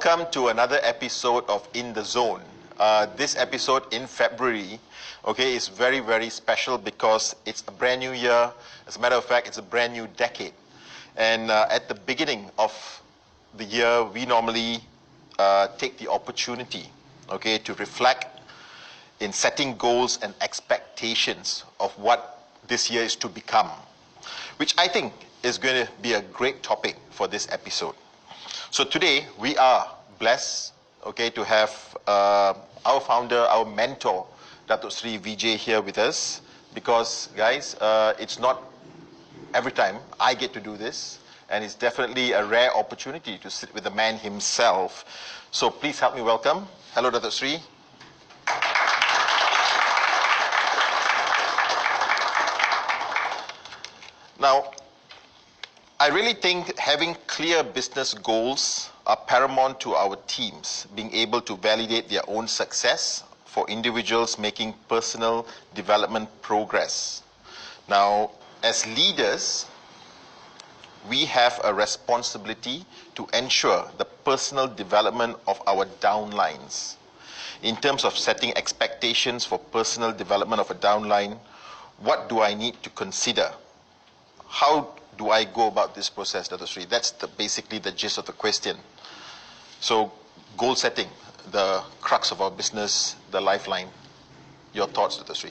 Welcome to another episode of In the Zone. This episode in February, okay, is very, very special because it's a brand new year. As a matter of fact, it's a brand new decade. And at the beginning of the year, we normally take the opportunity, okay, to reflect in setting goals and expectations of what this year is to become, which I think is going to be a great topic for this episode. So today we are blessed, okay, to have our founder, our mentor, Datuk Sri Vijay here with us, because guys, it's not every time I get to do this, and it's definitely a rare opportunity to sit with the man himself. So please help me welcome. Hello, Datuk Sri. Now, I really think having clear business goals are paramount to our teams, being able to validate their own success for individuals making personal development progress. Now, as leaders, we have a responsibility to ensure the personal development of our downlines. In terms of setting expectations for personal development of a downline, what do I need to consider? How do I go about this process, Datuk Sri? That's basically the gist of the question. So, goal setting, the crux of our business, the lifeline. Your thoughts, Datuk Sri?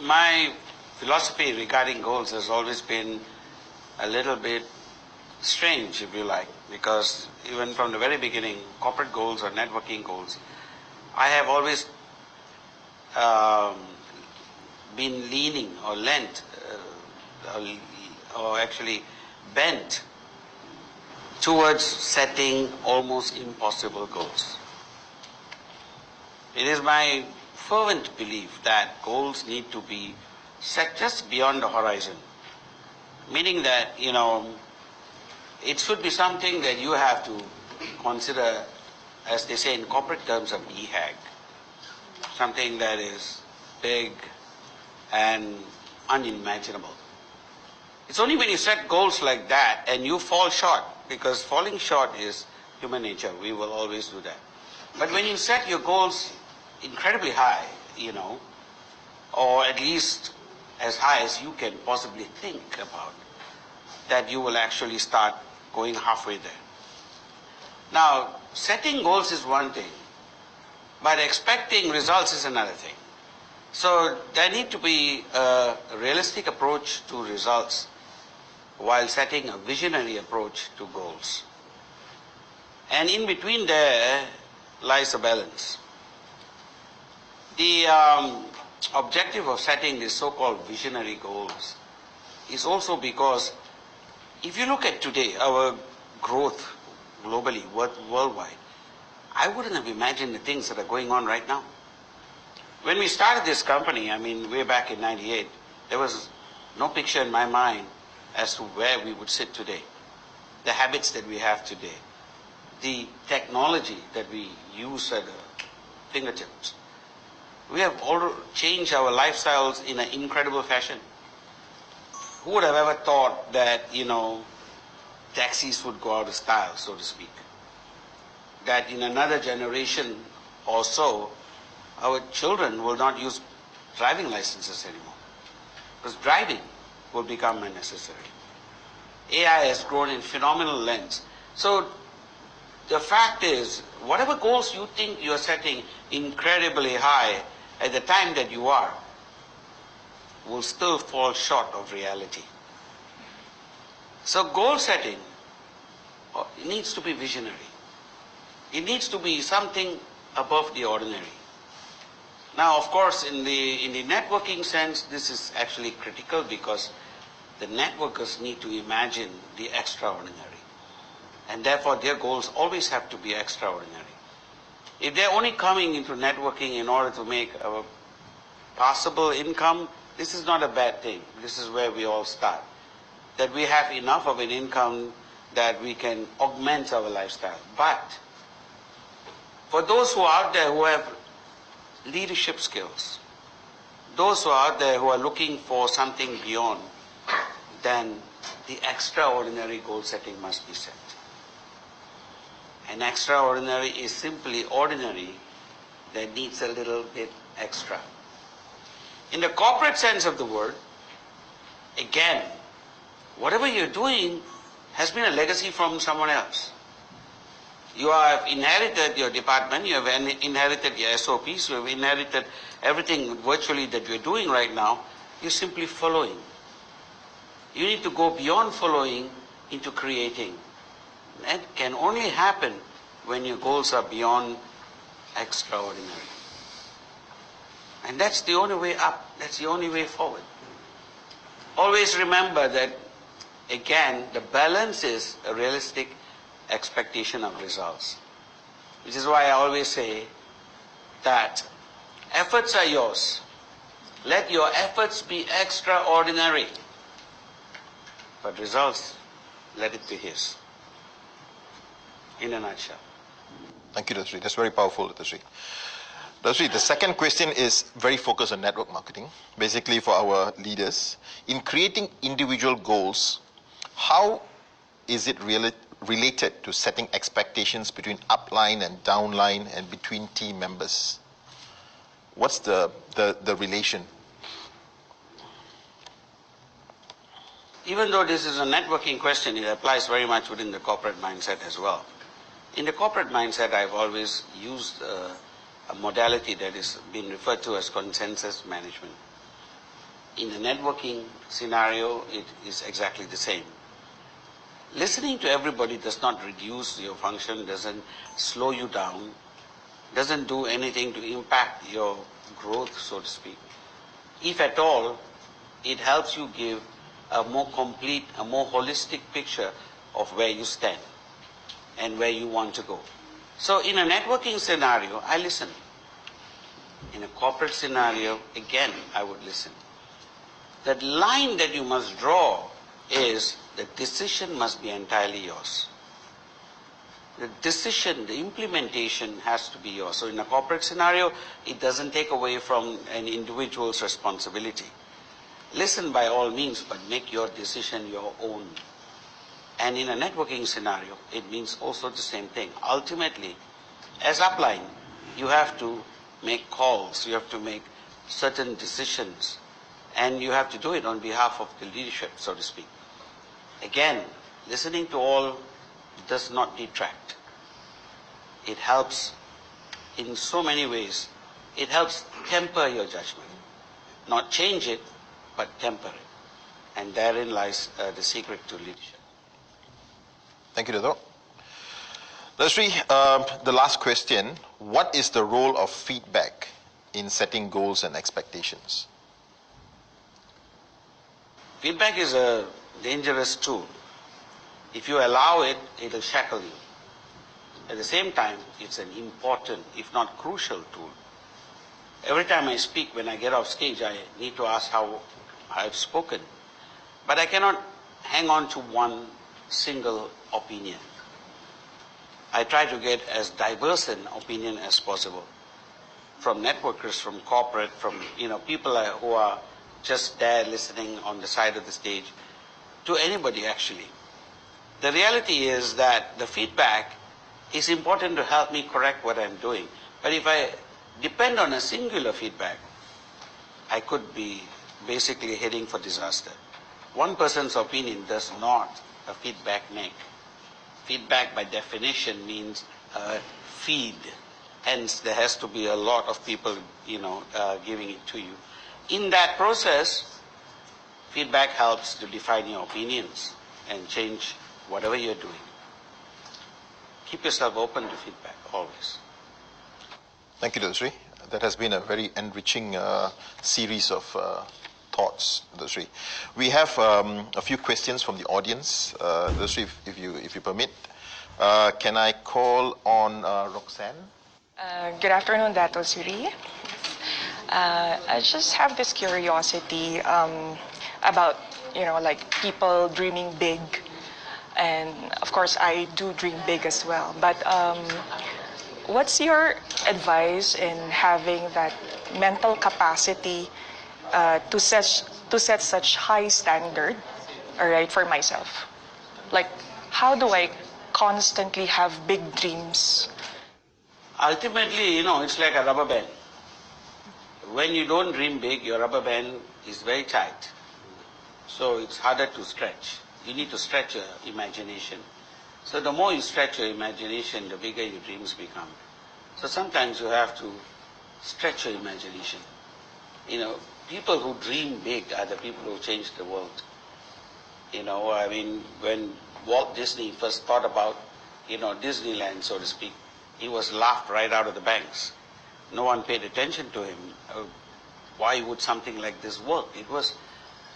My philosophy regarding goals has always been a little bit strange, if you like, because even from the very beginning, corporate goals or networking goals, I have always been leaning or lent or actually bent towards setting almost impossible goals. It is my fervent belief that goals need to be set just beyond the horizon, meaning that, it should be something that you have to consider, as they say in corporate terms, a BHAG, something that is big and unimaginable. It's only when you set goals like that and you fall short, because falling short is human nature, we will always do that. But when you set your goals incredibly high, or at least as high as you can possibly think about, that you will actually start going halfway there. Now, setting goals is one thing, but expecting results is another thing. So there need to be a realistic approach to results while setting a visionary approach to goals. And in between there lies a balance. The objective of setting these so-called visionary goals is also because if you look at today, our growth globally, worldwide, I wouldn't have imagined the things that are going on right now. When we started this company, way back in '98, there was no picture in my mind as to where we would sit today, the habits that we have today, the technology that we use at our fingertips. We have all changed our lifestyles in an incredible fashion. Who would have ever thought that, taxis would go out of style, so to speak? That in another generation or so, our children will not use driving licenses anymore, because driving will become unnecessary. AI has grown in phenomenal lengths. So the fact is, whatever goals you think you are setting incredibly high at the time that you are, will still fall short of reality. So goal setting needs to be visionary. It needs to be something above the ordinary. Now, of course, in the networking sense, this is actually critical because the networkers need to imagine the extraordinary. And therefore, their goals always have to be extraordinary. If they're only coming into networking in order to make a passable income, this is not a bad thing. This is where we all start. That we have enough of an income that we can augment our lifestyle. But for those who are out there who have leadership skills, those who are out there who are looking for something beyond, then the extraordinary goal setting must be set. And extraordinary is simply ordinary that needs a little bit extra. In the corporate sense of the word, again, whatever you're doing has been a legacy from someone else. You have inherited your department, you have inherited your SOPs, you have inherited everything virtually that you're doing right now. You're simply following. You need to go beyond following into creating. That can only happen when your goals are beyond extraordinary. And that's the only way up. That's the only way forward. Always remember that, again, the balance is a realistic expectation of results. Which is why I always say that efforts are yours. Let your efforts be extraordinary. But results, let it be his. In a nutshell. Thank you, Dasri. That's very powerful, Dasri. Dasri, the second question is very focused on network marketing, basically for our leaders. In creating individual goals, how is it related to setting expectations between upline and downline and between team members? What's the relation? Even though this is a networking question, it applies very much within the corporate mindset as well. In the corporate mindset, I've always used a modality that is being referred to as consensus management. In the networking scenario, it is exactly the same. Listening to everybody does not reduce your function, doesn't slow you down, doesn't do anything to impact your growth, so to speak. If at all, it helps you give a more complete, a more holistic picture of where you stand and where you want to go. So in a networking scenario, I listen. In a corporate scenario, again, I would listen. The line that you must draw is the decision must be entirely yours. The decision, the implementation has to be yours. So in a corporate scenario, it doesn't take away from an individual's responsibility. Listen by all means, but make your decision your own. And in a networking scenario, it means also the same thing. Ultimately, as upline, you have to make calls, you have to make certain decisions, and you have to do it on behalf of the leadership, so to speak. Again, listening to all does not detract. It helps in so many ways. It helps temper your judgment. Not change it, but temper it. And therein lies the secret to leadership. Thank you, Dato'. Dasri, the last question. What is the role of feedback in setting goals and expectations? Feedback is a dangerous tool. If you allow it, it'll shackle you. At the same time, it's an important, if not crucial tool. Every time I speak, when I get off stage, I need to ask how I've spoken. But I cannot hang on to one single opinion. I try to get as diverse an opinion as possible. From networkers, from corporate, from people who are just there listening on the side of the stage, to anybody actually. The reality is that the feedback is important to help me correct what I'm doing. But if I depend on a singular feedback, I could be basically heading for disaster. One person's opinion does not a feedback make. Feedback by definition means feed. Hence, there has to be a lot of people, giving it to you. In that process, feedback helps to define your opinions and change whatever you're doing. Keep yourself open to feedback, always. Thank you, Dasri. That has been a very enriching series of thoughts, Dasri. We have a few questions from the audience. Dasri, if you permit. Can I call on Roxanne? Good afternoon, Dato' Sri. I just have this curiosity about, people dreaming big. And of course, I do dream big as well. But what's your advice in having that mental capacity to set such high standard, all right, for myself? Like, how do I constantly have big dreams? Ultimately, it's like a rubber band. When you don't dream big, your rubber band is very tight. So it's harder to stretch. You need to stretch your imagination. So the more you stretch your imagination, the bigger your dreams become. So sometimes you have to stretch your imagination. People who dream big are the people who change the world. When Walt Disney first thought about, Disneyland, so to speak, he was laughed right out of the banks. No one paid attention to him. Why would something like this work? It was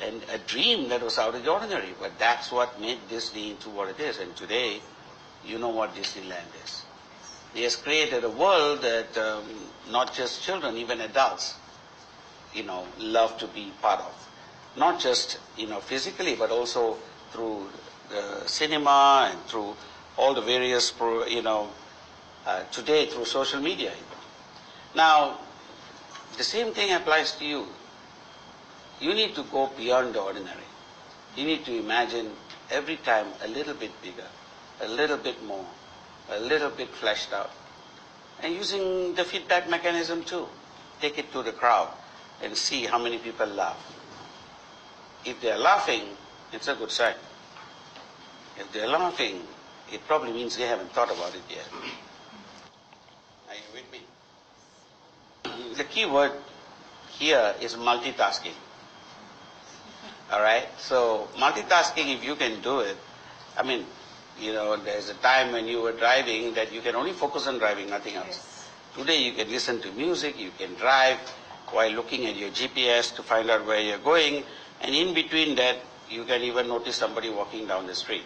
a dream that was out of the ordinary, but that's what made Disney into what it is. And today, you know what Disneyland is. He has created a world that not just children, even adults, love to be part of. Not just, physically, but also through the cinema and through all the various, today through social media. Now, the same thing applies to you. You need to go beyond the ordinary. You need to imagine every time a little bit bigger, a little bit more, a little bit fleshed out. And using the feedback mechanism too. Take it to the crowd and see how many people laugh. If they're laughing, it's a good sign. If they're laughing, it probably means they haven't thought about it yet. Are you with me? The key word here is multitasking. Alright? So multitasking, if you can do it, there's a time when you were driving that you can only focus on driving, nothing else. Yes. Today you can listen to music, you can drive while looking at your GPS to find out where you're going, and in between that, you can even notice somebody walking down the street.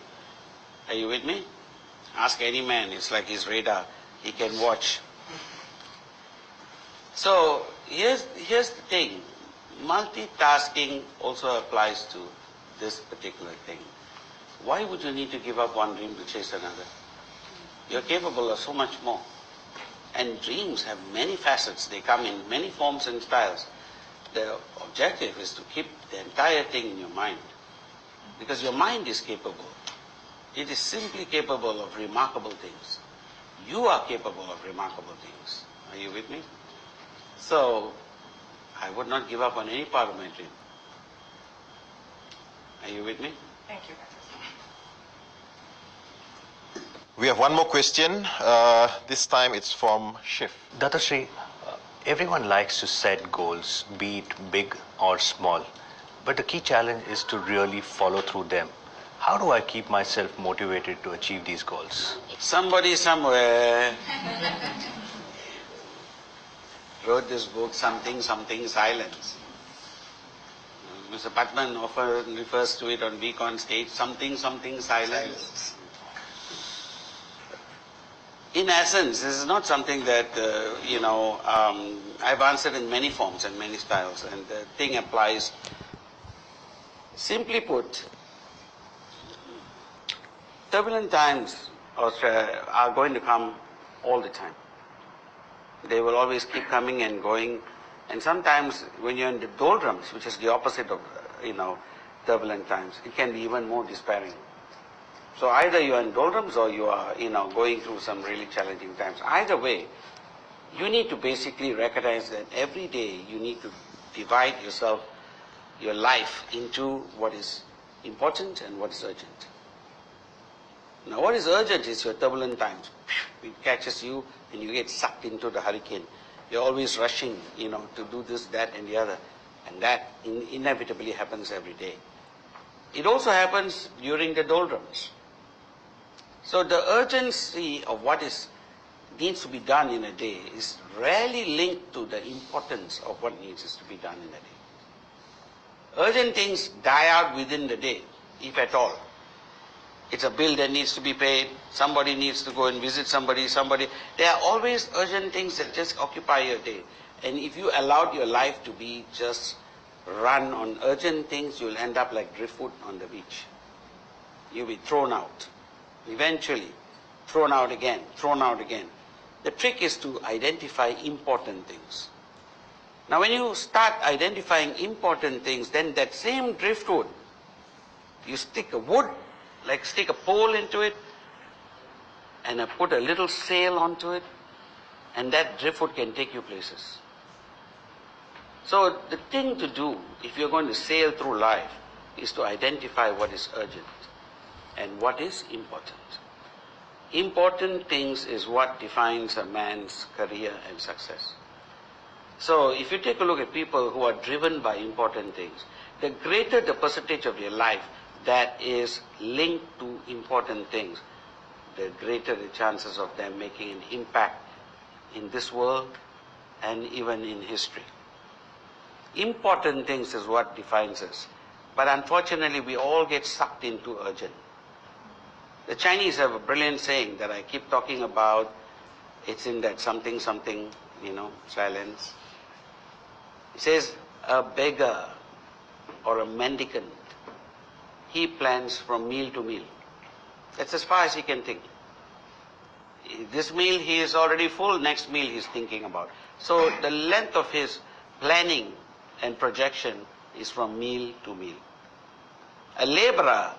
Are you with me? Ask any man, it's like his radar. He can watch. So here's the thing. Multitasking also applies to this particular thing. Why would you need to give up one dream to chase another? You're capable of so much more. And dreams have many facets. They come in many forms and styles. The objective is to keep the entire thing in your mind. Because your mind is capable. It is simply capable of remarkable things. You are capable of remarkable things. Are you with me? So, I would not give up on any part of my dream. Are you with me? Thank you. We have one more question. This time it's from Shiv. Datashree, everyone likes to set goals, be it big or small, but the key challenge is to really follow through them. How do I keep myself motivated to achieve these goals? Somebody somewhere wrote this book, Something Silence. Mr. Patman often refers to it on Week on Stage, Something Silence. In essence, this is not something that, I've answered in many forms and many styles, and the thing applies. Simply put, turbulent times are going to come all the time. They will always keep coming and going, and sometimes when you're in the doldrums, which is the opposite of, turbulent times, it can be even more despairing. So either you are in doldrums or you are, going through some really challenging times. Either way, you need to basically recognize that every day you need to divide your life into what is important and what is urgent. Now what is urgent is your turbulent times. It catches you and you get sucked into the hurricane. You're always rushing, to do this, that and the other. And that inevitably happens every day. It also happens during the doldrums. So the urgency of what needs to be done in a day is rarely linked to the importance of what needs to be done in a day. Urgent things die out within the day, if at all. It's a bill that needs to be paid, somebody needs to go and visit somebody. There are always urgent things that just occupy your day. And if you allowed your life to be just run on urgent things, you'll end up like driftwood on the beach. You'll be thrown out. Eventually, thrown out again. The trick is to identify important things. Now when you start identifying important things, then that same driftwood, you stick a wood, like stick a pole into it, and put a little sail onto it, and that driftwood can take you places. So the thing to do, if you're going to sail through life, is to identify what is urgent and what is important. Important things is what defines a man's career and success. So if you take a look at people who are driven by important things, the greater the percentage of their life that is linked to important things, the greater the chances of them making an impact in this world and even in history. Important things is what defines us. But unfortunately, we all get sucked into urgent. The Chinese have a brilliant saying that I keep talking about. It's in that something, something, silence. It says, a beggar or a mendicant, he plans from meal to meal. That's as far as he can think. This meal he is already full, next meal he's thinking about. So the length of his planning and projection is from meal to meal. A laborer,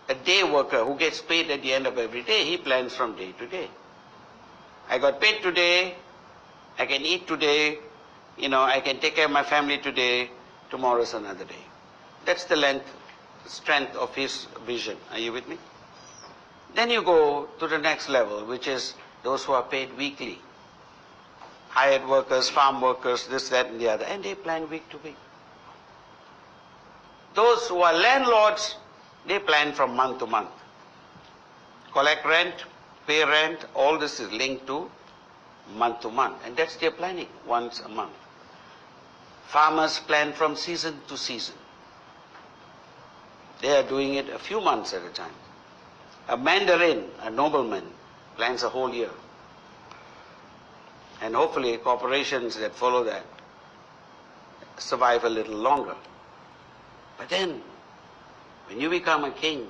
a day worker who gets paid at the end of every day, he plans from day to day. I got paid today, I can eat today, I can take care of my family today, tomorrow is another day. That's the strength of his vision. Are you with me? Then you go to the next level, which is those who are paid weekly. Hired workers, farm workers, this, that, and the other, and they plan week to week. Those who are landlords, they plan from month to month. Collect rent, pay rent, all this is linked to month to month, and that's their planning, once a month. Farmers plan from season to season. They are doing it a few months at a time. A mandarin, a nobleman, plans a whole year. And hopefully corporations that follow that survive a little longer. But then, when you become a king,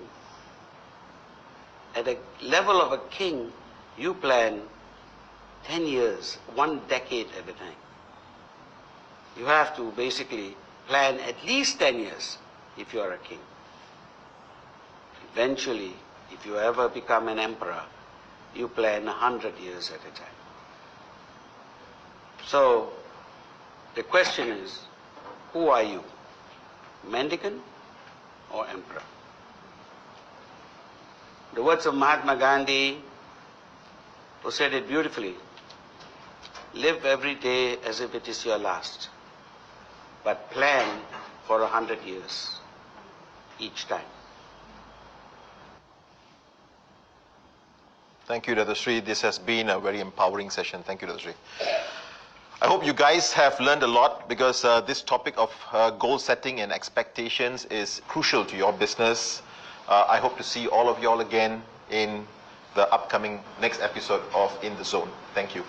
at a level of a king, you plan 10 years, 1 decade at a time. You have to basically plan at least 10 years if you are a king. Eventually, if you ever become an emperor, you plan 100 years at a time. So, the question is, who are you? Mendicant or emperor? The words of Mahatma Gandhi, who said it beautifully, live every day as if it is your last, but plan for 100 years each time. Thank you, Dato Sri. This has been a very empowering session. Thank you, Dato Sri. I hope you guys have learned a lot, because this topic of goal setting and expectations is crucial to your business. I hope to see all of you all again in the upcoming next episode of In the Zone. Thank you.